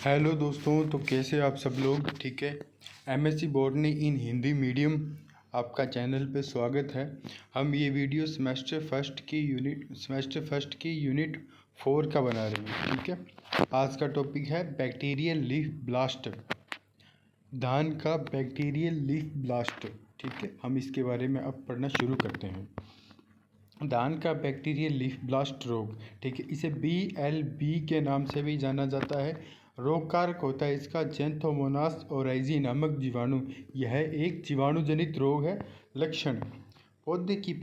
Hello दोस्तों, तो कैसे आप सब लोग? ठीक है। एमएससी बॉटनी इन हिंदी मीडियम आपका चैनल पे स्वागत है। हम ये वीडियो सेमेस्टर फर्स्ट की यूनिट 4 का बना रहे हैं। ठीक है। आज का टॉपिक है बैक्टीरियल लीफ ब्लास्ट, धान का बैक्टीरियल लीफ ब्लास्ट। ठीक है, हम इसके बारे में अब पढ़ना शुरू करते हैं। धान का बैक्टीरियल लीफ ब्लास्ट रोग, ठीक है, इसे BLB के नाम से भी जाना जाता है। रोग कारक होता है इसका ज़ैंथोमोनास ओराइज़ी नामक जीवाणु। यह एक जीवाणुजनित रोग है। लक्षण: पौधे की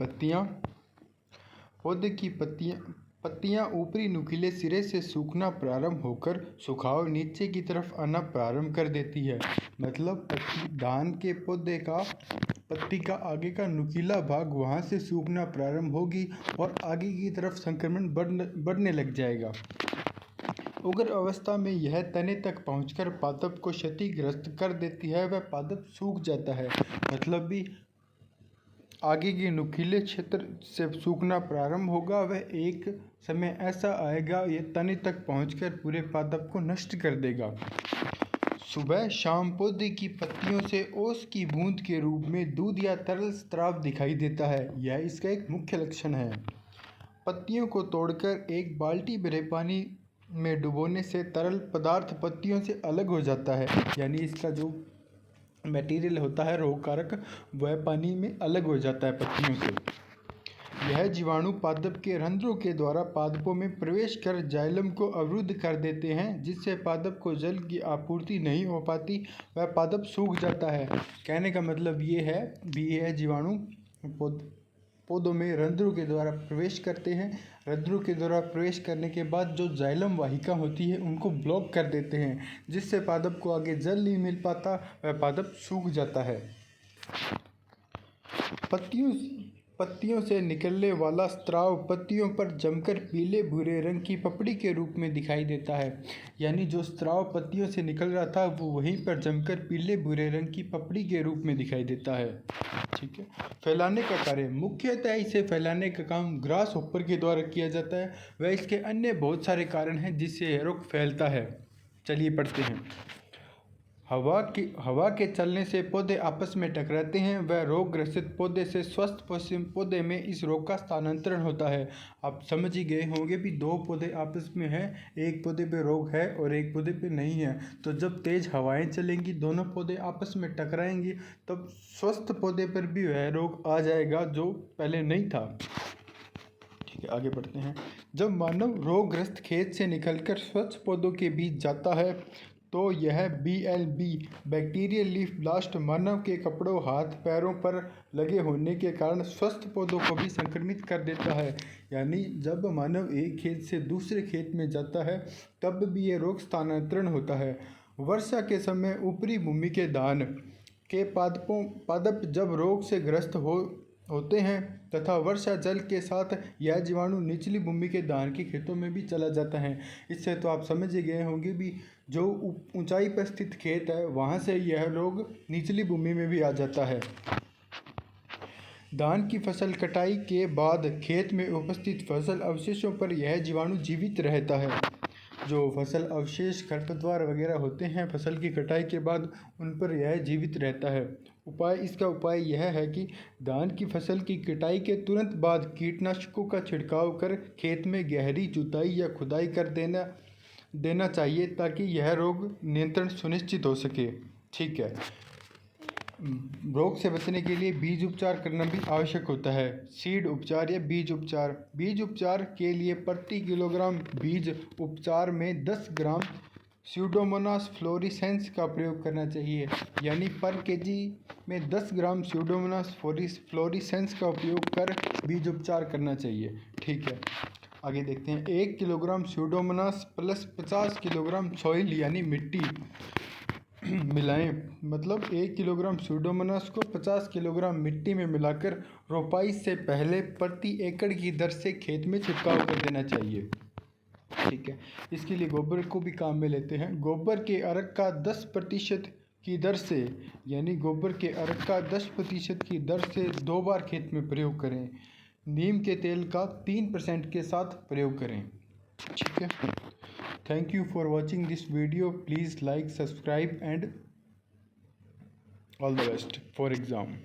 पत्तियां ऊपरी नुकीले सिरे से सूखना प्रारंभ होकर सुखाव नीचे की तरफ आना प्रारंभ कर देती है। मतलब धान के पौधे का पत्ती का आगे का नुकीला भाग वहां से सूखना प्रारंभ होगी और आगे की तरफ संक्रमण बढ़ने लग जाएगा। उग्र अवस्था में यह तने तक पहुंचकर पादप को क्षतिग्रस्त कर देती है। वह पादप सूख जाता है। मतलब भी आगे के नुकीले क्षेत्र से सूखना प्रारंभ होगा। वह एक समय ऐसा आएगा यह तने तक पहुंचकर पूरे पादप को नष्ट कर देगा। सुबह शाम पौधे की पत्तियों से ओस की बूंद के रूप में दूध या तरल स्राव दिखाई देता है। यह इसका एक मुख्य लक्षण है। पत्तियों को तोड़कर एक बाल्टी भरे पानी में डुबोने से तरल पदार्थ पत्तियों से अलग हो जाता है। यानी इसका जो मटेरियल होता है रोग कारक, वह पानी में अलग हो जाता है पत्तियों से। यह जीवाणु पादप के रंध्रों के द्वारा पादपों में प्रवेश कर जाइलम को अवरुद्ध कर देते हैं, जिससे पादप को जल की आपूर्ति नहीं हो पाती। वह पादप सूख जाता है। कहने का मतलब ये है भी यह जीवाणु पौधों में रंध्रों के द्वारा प्रवेश करते हैं। रंध्रों के द्वारा प्रवेश करने के बाद जो जाइलम वाहिका होती है उनको ब्लॉक कर देते हैं, जिससे पादप को आगे जल नहीं मिल पाता। वह पादप सूख जाता है। पत्तियों से निकलने वाला स्राव पत्तियों पर जमकर पीले भूरे रंग की पपड़ी के रूप में दिखाई देता है। यानी जो स्राव पत्तियों से निकल रहा था वो वहीं पर जमकर पीले भूरे रंग की पपड़ी के रूप में दिखाई देता है। ठीक है। फैलाने का कार्य: मुख्यतः इसे फैलाने का काम ग्रास हॉपर के द्वारा किया जाता है। वह इसके अन्य बहुत सारे कारण हैं जिससे यह रोग फैलता है। चलिए पढ़ते हैं। हवा के चलने से पौधे आपस में टकराते हैं। वह रोग ग्रसित पौधे से स्वस्थ पौधे में इस रोग का स्थानांतरण होता है। आप समझ ही गए होंगे भी दो पौधे आपस में हैं, एक पौधे पे रोग है और एक पौधे पे नहीं है। तो जब तेज हवाएं चलेंगी, दोनों पौधे आपस में टकराएंगी, तब स्वस्थ पौधे पर भी वह रोग आ जाएगा जो पहले नहीं था। ठीक है, आगे बढ़ते हैं। जब मानव रोगग्रस्त खेत से निकलकर स्वच्छ पौधों के बीच जाता है तो यह BLB बैक्टीरियल लीफ ब्लास्ट मानव के कपड़ों, हाथ पैरों पर लगे होने के कारण स्वस्थ पौधों को भी संक्रमित कर देता है। यानी जब मानव एक खेत से दूसरे खेत में जाता है तब भी यह रोग स्थानांतरण होता है। वर्षा के समय ऊपरी भूमि के धान के पादप जब रोग से ग्रस्त होते हैं तथा वर्षा जल के साथ यह जीवाणु निचली भूमि के धान के खेतों में भी चला जाता है। इससे तो आप समझ ही गए होंगे भी जो ऊंचाई पर स्थित खेत है वहां से यह रोग निचली भूमि में भी आ जाता है। धान की फसल कटाई के बाद खेत में उपस्थित फसल अवशेषों पर यह जीवाणु जीवित रहता है। जो फसल अवशेष खरपतवार वगैरह होते हैं फसल की कटाई के बाद, उन पर यह जीवित रहता है। इसका उपाय यह है कि धान की फसल की कटाई के तुरंत बाद कीटनाशकों का छिड़काव कर खेत में गहरी जुताई या खुदाई कर देना चाहिए ताकि यह रोग नियंत्रण सुनिश्चित हो सके। ठीक है। रोग से बचने के लिए बीज उपचार करना भी आवश्यक होता है। सीड उपचार या बीज उपचार के लिए प्रति किलोग्राम बीज उपचार में 10 ग्राम स्यूडोमोनास फ्लोरिसेंस का प्रयोग करना चाहिए। यानी पर केजी में 10 ग्राम स्यूडोमोनास फ्लोरिसेंस का उपयोग कर बीज उपचार करना चाहिए। ठीक है, आगे देखते हैं। 1 kilogram Pseudomonas plus 50 kilogram soil यानी मिट्टी मिलाएं। मतलब 1 किलोग्राम स्यूडोमोनास को 50 किलोग्राम मिट्टी में मिलाकर रोपाई से पहले प्रति एकड़ की दर से खेत में छिड़काव कर देना चाहिए। ठीक है, इसके लिए गोबर को भी काम में लेते हैं। गोबर के अर्क का 10% की दर से, यानी गोबर के अर्क का 10% की दर से 2 बार खेत में प्रयोग करें। नीम के तेल का 3% के साथ प्रयोग करें। ठीक है। Thank you for watching this video. Please like, subscribe and all the best for exam.